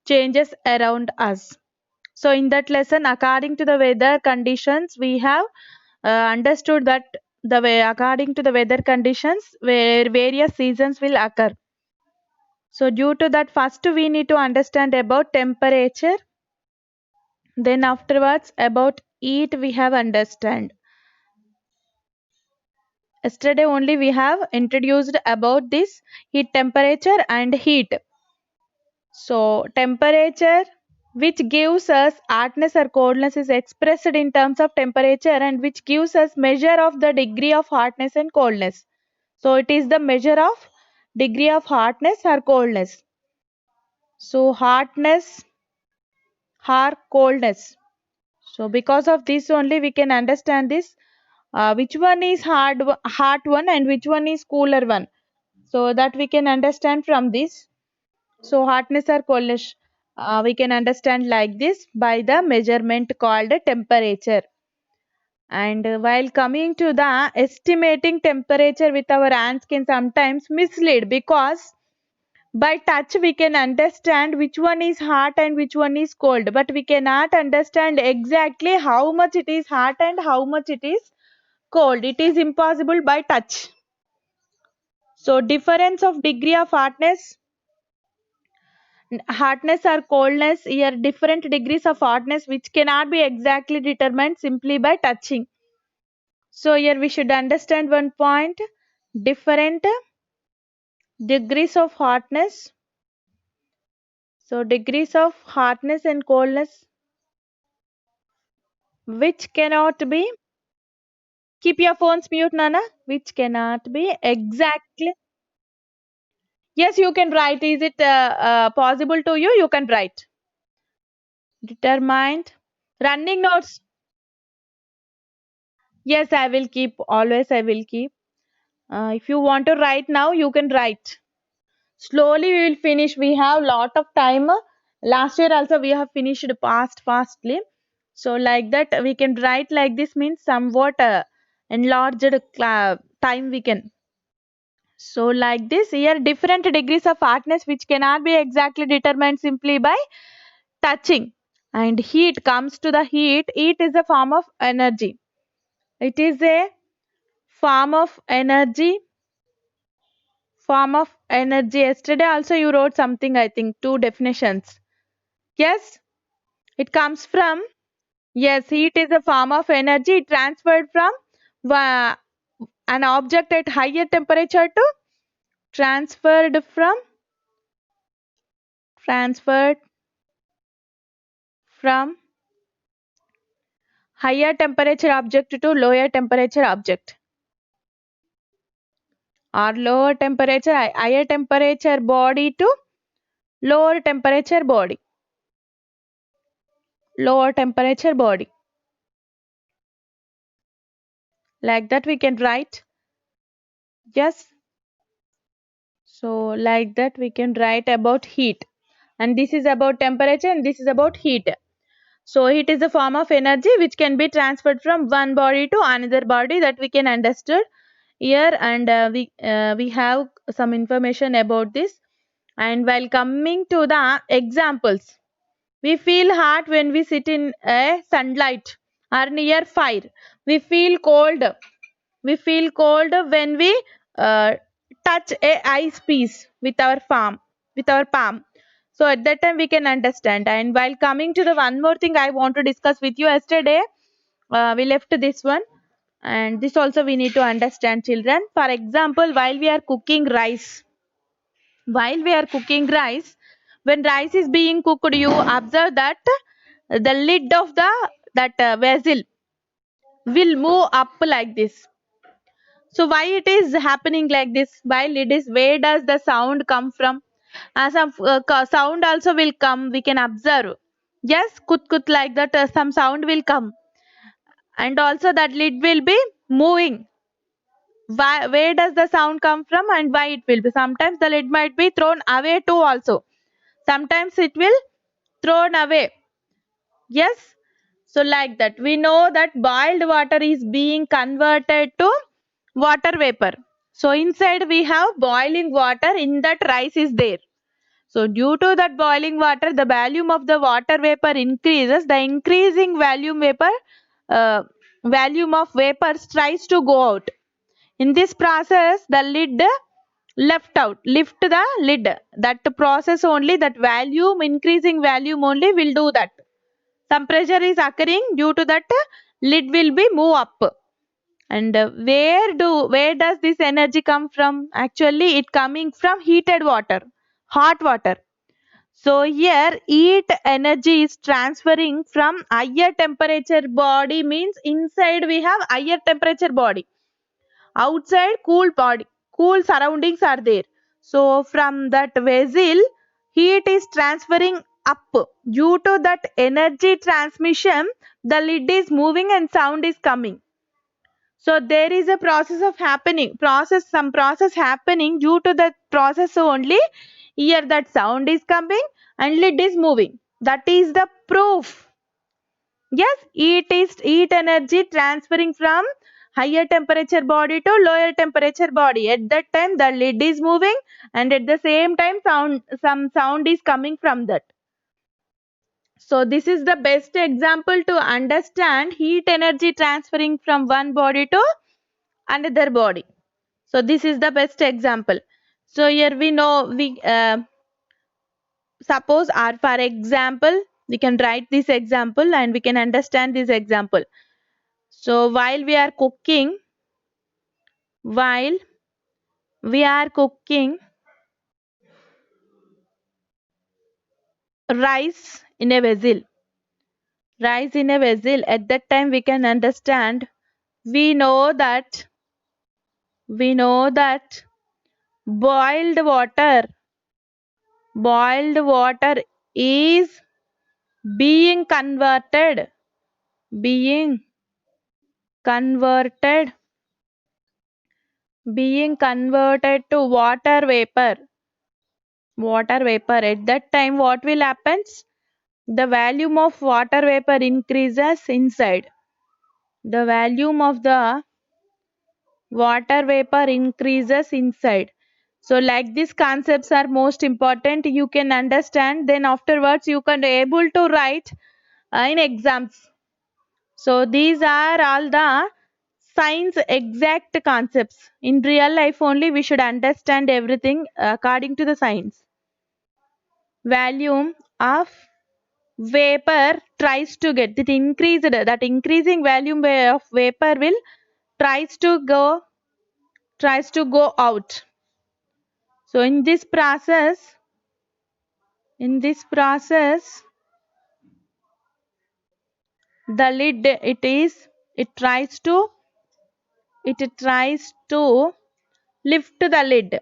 changes around us. So in that lesson, according to the weather conditions, we have understood that the way according to the weather conditions where various seasons will occur. So due to that, first we need to understand about temperature. Then afterwards about heat we have understand. Yesterday only we have introduced about this heat, temperature and heat. So temperature which gives us hotness or coldness is expressed in terms of temperature and which gives us measure of the degree of hotness and coldness. So it is the measure of degree of hotness or coldness. So hotness or coldness. So because of this only we can understand this which one is hot one and which one is cooler one. So that we can understand from this. So hotness or coldness we can understand like this by the measurement called temperature. And while coming to the estimating temperature with our hands can sometimes mislead, because by touch we can understand which one is hot and which one is cold, but we cannot understand exactly how much it is hot and how much it is cold. It is impossible by touch. So difference of degree of hotness or coldness, here different degrees of hotness which cannot be exactly determined simply by touching. So here we should understand one point: different degrees of hotness. So degrees of hotness and coldness which cannot be, keep your phones mute Nana, which cannot be exactly. Yes, you can write. Is it possible to you? You can write. Determined. Running notes. Yes, I will keep. Always I will keep. If you want to write now, you can write. Slowly we will finish. We have lot of time. Last year also we have finished fastly. So like that we can write like this means somewhat enlarged time we can. So like this here different degrees of hardness which cannot be exactly determined simply by touching. And heat comes to the heat. Heat is a form of energy. It is a form of energy. Form of energy. Yesterday also you wrote something, I think, two definitions. Yes, it comes from, yes, heat is a form of energy transferred from uh, an object at higher temperature to transferred from transferred from higher temperature object to lower temperature object, or lower temperature higher temperature body to lower temperature body, lower temperature body, like that we can write. Yes, so like that we can write about heat, and this is about temperature and this is about heat. So heat is a form of energy which can be transferred from one body to another body, that we can understood here. And we have some information about this. And while coming to the examples, we feel hot when we sit in a sunlight or near fire. We feel cold. We feel cold when we uh, touch a ice piece with our palm, with our palm. So at that time we can understand. And while coming to the one more thing I want to discuss with you, yesterday we left this one, and this also we need to understand, children. For example, while we are cooking rice, while we are cooking rice, when rice is being cooked, you observe that the lid of the that vessel will move up like this. So why it is happening like this? While it is, where does the sound come from? Some sound also will come. We can observe. Yes, kut kut like that. Some sound will come, and also that lid will be moving. Why? Where does the sound come from, and why it will be? Sometimes the lid might be thrown away too. Also, sometimes it will thrown away. Yes. So like that, we know that boiled water is being converted to water vapor. So inside we have boiling water, in that rice is there. So due to that boiling water, the volume of the water vapor increases. The increasing volume of vapors tries to go out. In this process, the lid lift the lid. That process only, that volume, increasing volume only will do that. Some pressure is occurring, due to that lid will be move up. And where does this energy come from? Actually, it coming from heated water, hot water. So here heat energy is transferring from higher temperature body, means inside we have higher temperature body, outside cool body, cool surroundings are there. So from that vessel heat is transferring up. Due to that energy transmission, the lid is moving and sound is coming. So there is a some process happening. Due to that process only, here that sound is coming and lid is moving. That is the proof. Yes, heat energy transferring from higher temperature body to lower temperature body. At that time the lid is moving, and at the same time some sound is coming from that. So this is the best example to understand heat energy transferring from one body to another body. So this is the best example. So here we know, we suppose, or for example, we can write this example and we can understand this example. So while we are cooking rice in a vessel, at that time we can understand, we know that boiled water is being converted being converted to water vapor. At that time what will happen? The volume of water vapor increases inside. The volume of the water vapor increases inside. So like these concepts are most important, you can understand, then afterwards you can able to write in exams. So these are all the science exact concepts. In real life only we should understand everything according to the science. Volume of vapor tries to get that increasing volume of vapor will tries to go out. So in this process the lid, it tries to lift the lid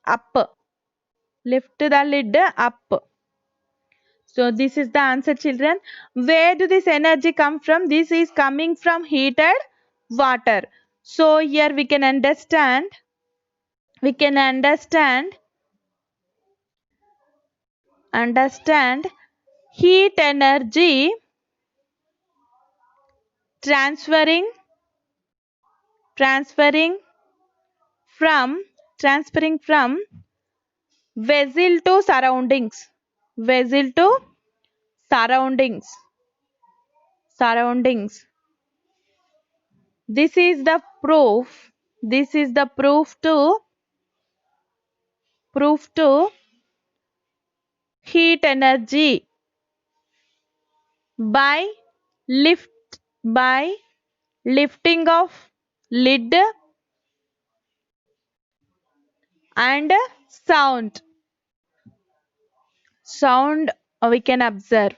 up. So this is the answer, children. Where do this energy come from? This is coming from heated water. So here we can understand heat energy transferring from vessel to surroundings. This is the proof. To heat energy by lifting of lid and sound we can observe.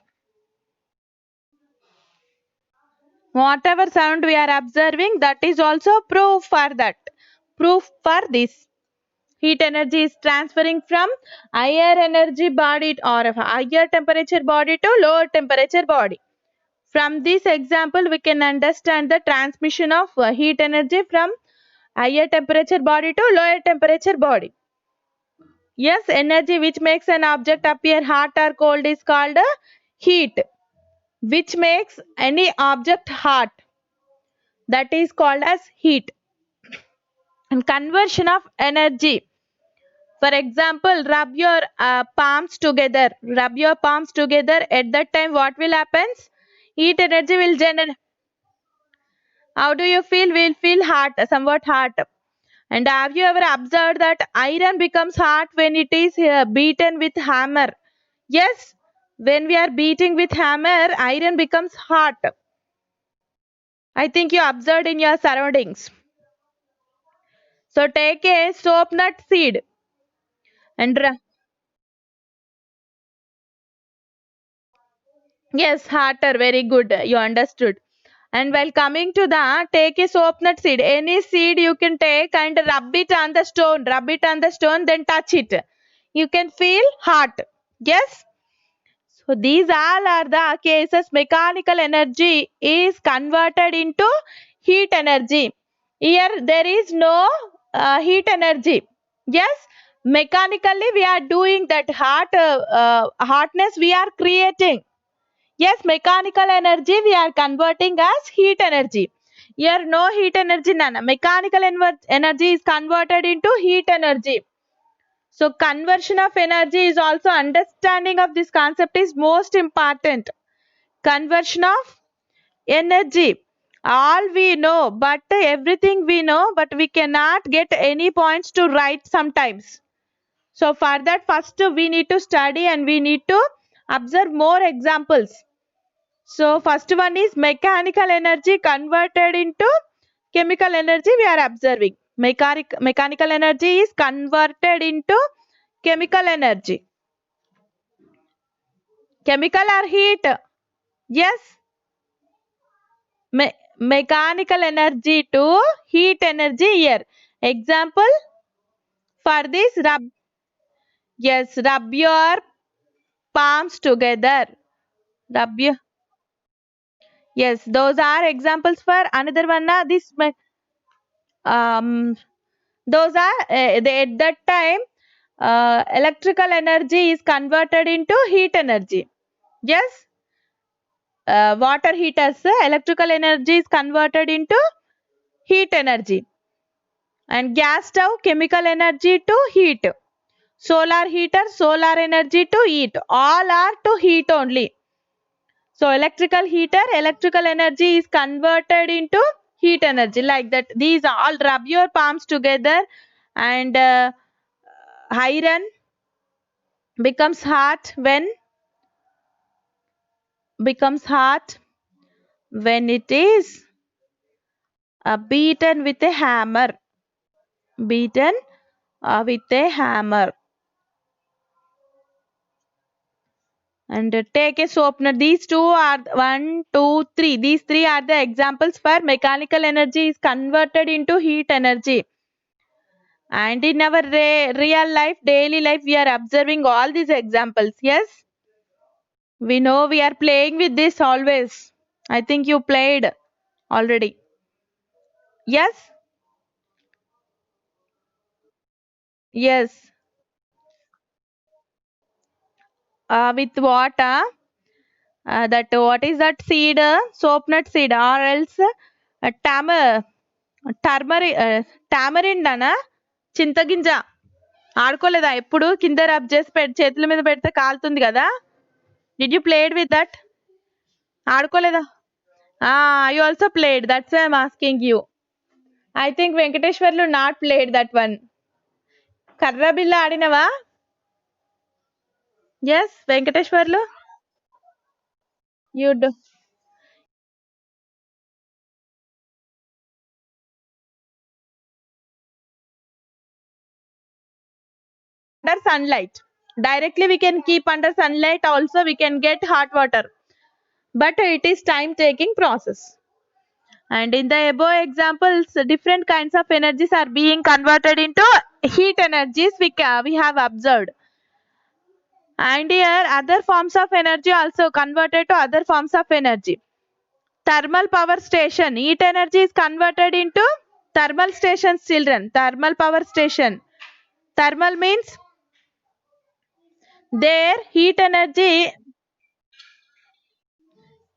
Whatever sound we are observing, that is also proof for this. Heat energy is transferring from higher energy body or higher temperature body to lower temperature body. From this example we can understand the transmission of heat energy from higher temperature body to lower temperature body. Yes, energy which makes an object appear hot or cold is called heat. Which makes any object hot, that is called as heat. And conversion of energy. For example, rub your palms together. Rub your palms together. At that time, what will happen? Heat energy will generate. How do you feel? We'll feel hot, somewhat hot. And have you ever observed that iron becomes hot when it is beaten with hammer? Yes, when we are beating with hammer, iron becomes hot. I think you observed in your surroundings. So take a soap nut seed and yes, hotter, very good. You understood. And while coming to the take a soap nut seed, any seed you can take and rub it on the stone, rub it on the stone, then touch it. You can feel hot. Yes. So these all are the cases mechanical energy is converted into heat energy. Here there is no heat energy. Yes, mechanically we are doing that hotness we are creating. Yes, mechanical energy we are converting as heat energy. Here no heat energy, none. Mechanical energy is converted into heat energy. So conversion of energy is also understanding of this concept is most important. Conversion of energy. All we know, but everything we know, but we cannot get any points to write sometimes. So for that first we need to study and we need to observe more examples. So first one is mechanical energy converted into chemical energy we are observing. Mechanical energy is converted into chemical energy. Chemical or heat? Yes. Mechanical energy to heat energy here. Example for this rub. Yes, rub your palms together. Rub your. Yes, those are examples for another one. This um those are at that time electrical energy is converted into heat energy. Yes, water heaters, electrical energy is converted into heat energy. And gas stove, chemical energy to heat. Solar heater, solar energy to heat. All are to heat only. So electrical heater, electrical energy is converted into heat energy like that. These all rub your palms together and iron becomes hot when it is beaten with a hammer. Beaten with a hammer. And take a soap nut. These two are one, two, three. These three are the examples for mechanical energy is converted into heat energy. And in our real life, daily life, we are observing all these examples. Yes, we know we are playing with this always. I think you played already. Yes, yes. With what? That what is that seed? Soap nut seed, or else turmeric, tamarind అనా చింతగింజ ఆడుకోలేదా ఎప్పుడు కింద rub చేసి చేతుల మీద పెడితే కాలుతుంది కదా did you played with that ఆడుకోలేదా I also played that's I am asking you I think Venkateswarlu not played that one కర్ర బిల్ల ఆడినవా yes Venkateswarlu you do under sunlight directly we can keep under sunlight also we can get hot water but it is time taking process. And in the above examples, different kinds of energies are being converted into heat energies we have observed. And here other forms of energy also converted to other forms of energy. Thermal power station, heat energy is converted into thermal stations, children. Thermal power station. Thermal means their heat energy.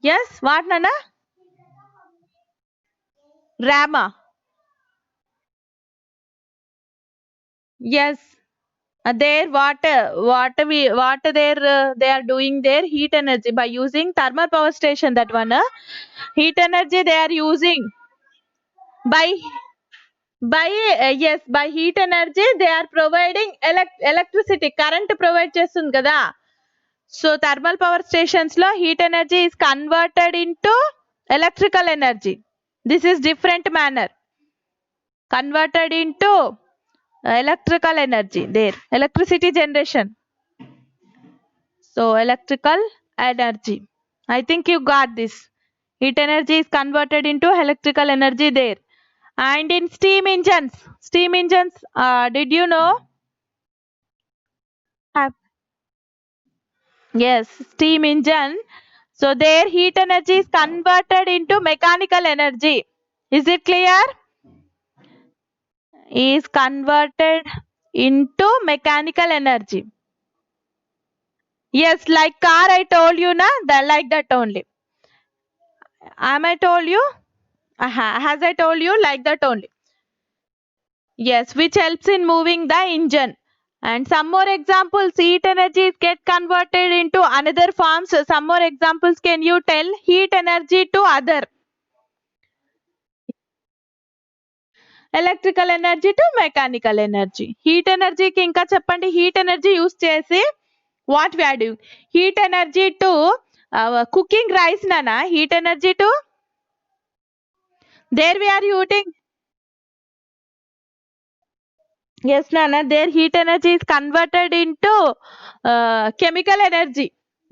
Yes, what Nana? Rama. Yes. There what they are doing there, heat energy by using thermal power station, that one heat energy they are using by yes, by heat energy they are providing electricity, current provide చేస్తుంది కదా. So thermal power stations lo heat energy is converted into electrical energy. This is different manner, converted into electrical energy there, electricity generation. So electrical energy. I think you got this. Heat energy is converted into electrical energy there. And in steam engines, did you know? Have- Yes, steam engine. So their heat energy is converted into mechanical energy. Is it clear? Is converted into mechanical energy. Yes, like car I told you na, like that only. Am I told you? Has I told you like that only? Yes, which helps in moving the engine. And some more examples, heat energy get converted into another forms. Some more examples can you tell? Heat energy to other. Electrical energy to mechanical energy. Heat energy కి ఇంకా చెప్పండి. Heat energy use చేసి what we are doing? Heat energy to cooking rice nana. Heat energy to there we are using. Yes, Nana, their heat energy is converted into chemical energy.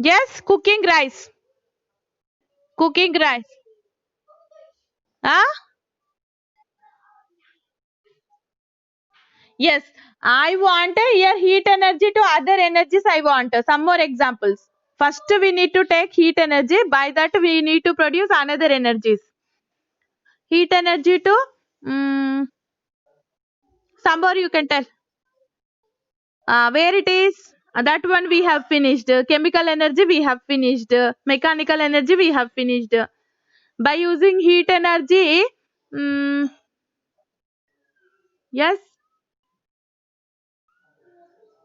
Yes, cooking rice. Cooking rice. Ah? Yes, I want here heat energy to other energies. I want some more examples. First, we need to take heat energy. By that, we need to produce another energies. Heat energy to some more you can tell. Where it is? That one we have finished. Chemical energy we have finished. Mechanical energy we have finished. By using heat energy, mm, yes,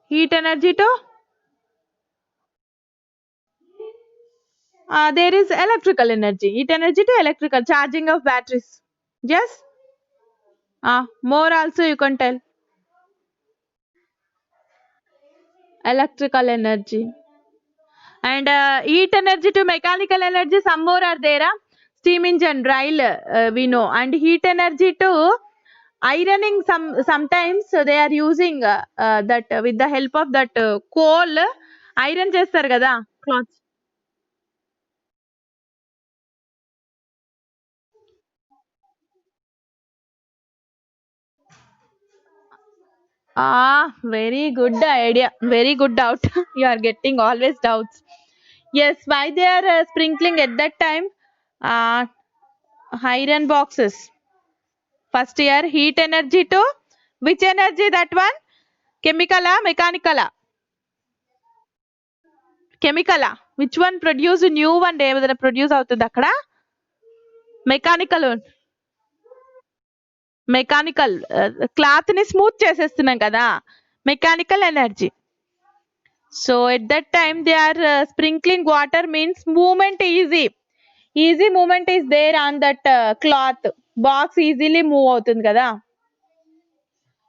heat energy to there is electrical energy. Heat energy to electrical charging of batteries. Yes. More also you can tell. Electrical energy. And heat energy to mechanical energy, some more are there. Steam engine, rail, we know. And heat energy to ironing, sometimes they are using that with the help of that coal iron చేస్తారు కదా cloths. Very good idea. Very good doubt. You are getting always doubts. Yes, why they are sprinkling at that time? Uh, Iron boxes. First year, heat energy to which energy that one? Chemical, mechanical, chemical. Which one produce new one? ఏదైనా produce అవుతుంది అక్కడ? Mechanical one. Mechanical. Cloth ni smooth చేసేస్తున్నాం కదా. Mechanical energy. So at that time they are sprinkling water means movement easy. Easy movement is there on that cloth. Box easily move అవుతుంది కదా.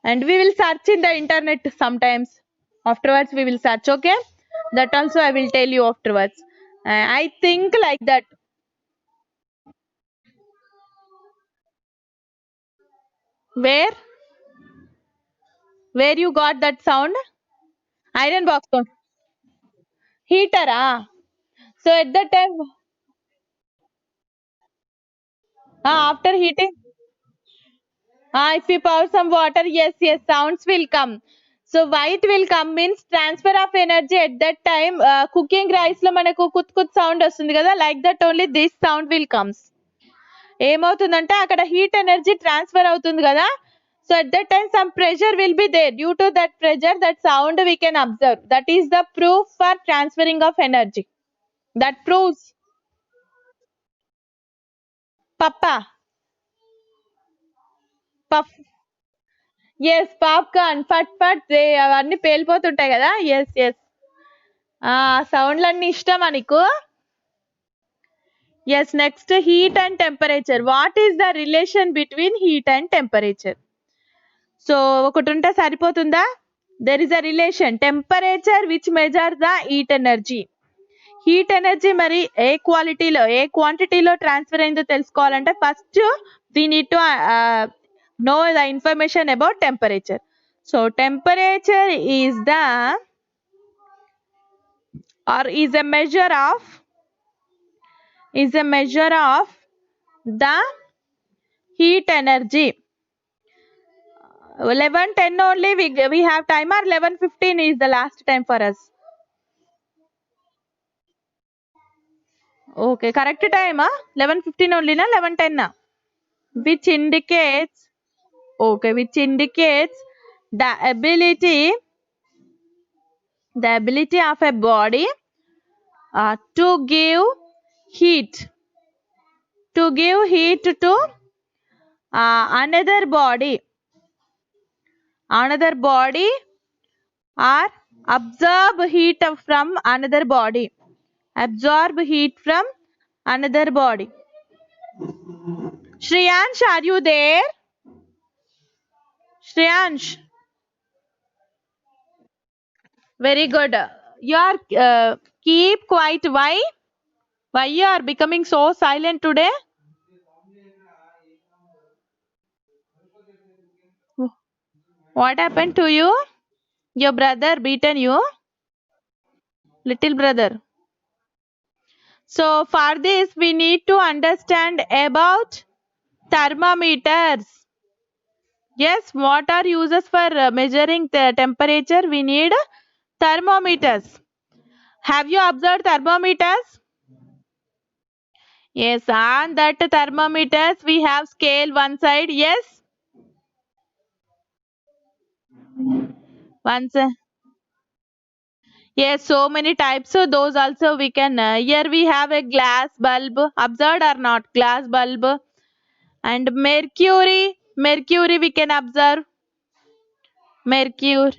And we will search in the internet sometimes. Afterwards we will search, okay? That also I will tell you afterwards. I think like that. Where? Where you got that sound? Iron box sound. Heater, So at that time, after heating, if you pour some water, yes, yes, sounds will come. So why it will come means transfer of energy at that time. Cooking rice lo manaku kut kut sound వస్తుంది కదా, like that only this sound will comes. ఏమవుతుందంటే అక్కడ heat energy transfer అవుతుంది కదా. So at that time some pressure will be there. Due to that pressure, that sound we can observe. That is the proof for transferring of energy. That proves. Papa. Puff. Yes popcorn ఫట్ ఫట్ అవన్నీ పేలిపోతుంటాయి కదా. Yes yes సౌండ్లన్నీ ఇష్టమా నీకు? Yes next heat and temperature. What is the relation between heat and temperature? So ఒకటి ఉంటే సరిపోతుందా? There is a relation temperature which measure the heat energy. Heat energy మరి ఏ క్వాలిటీలో ఏ క్వాంటిటీలో ట్రాన్స్ఫర్ అయిందో తెలుసుకోవాలంటే first we need to know the information about temperature. So temperature is the or is a measure of the heat energy. 11:10 only we have time, or 11:15 is the last time for us? Okay, correct time 11:15 only na 11:10 na, which indicates the ability of a body to give heat to another body or absorb heat from another body. Shreyansh, are you there? Shreyansh, very good. You are keep quiet. Why you are becoming so silent today? What happened to you? Your brother beaten you? Little brother. So for this we need to understand about thermometers. Yes, what are uses for measuring the temperature? We need thermometers. Have you observed thermometers? Yes, on that thermometers we have scale one side. Yes, once yes, so many types. So those also we can here we have a glass bulb. Observed or not? Glass bulb. And mercury we can observe. Mercury.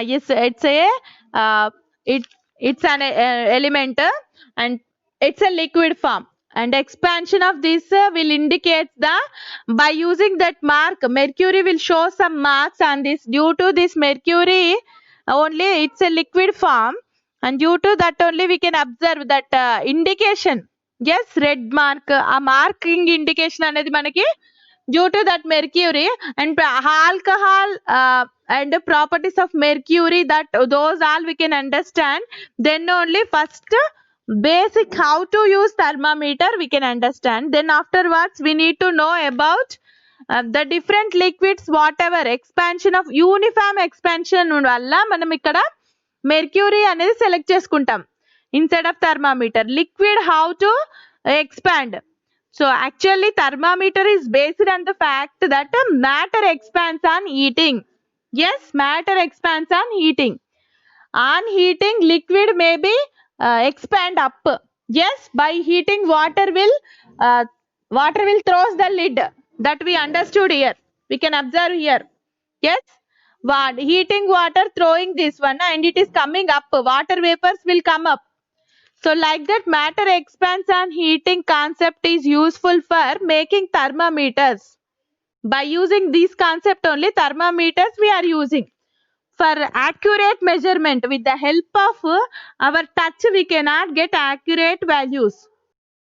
Yes, it's a it's an element and it's a liquid form, and expansion of this will indicate the by using that mark. Mercury will show some marks on this. Due to this mercury only it's a liquid form, and due to that only we can observe that indication. Yes, red mark a marking indication అనేది మనకి due to that mercury. And alcohol and properties of mercury, that those all we can understand. Then only first basic how to use thermometer we can understand. Then afterwards we need to know about the different liquids, whatever expansion of uniform expansion వల్ల మనం ఇక్కడ mercury అనేది select చేసుకుంటాం instead of thermometer. Liquid how to expand. So actually thermometer is based on the fact that matter expands on heating. Yes, matter expands on heating. On heating liquid may be expand up. Yes, by heating water will throws the lid. That we understood here. We can observe here. Yes, heating water throwing this one and it is coming up. Water vapors will come up. So like that matter expands on heating concept is useful for making thermometers. By using this concept only thermometers we are using. For accurate measurement with the help of our touch we cannot get accurate values.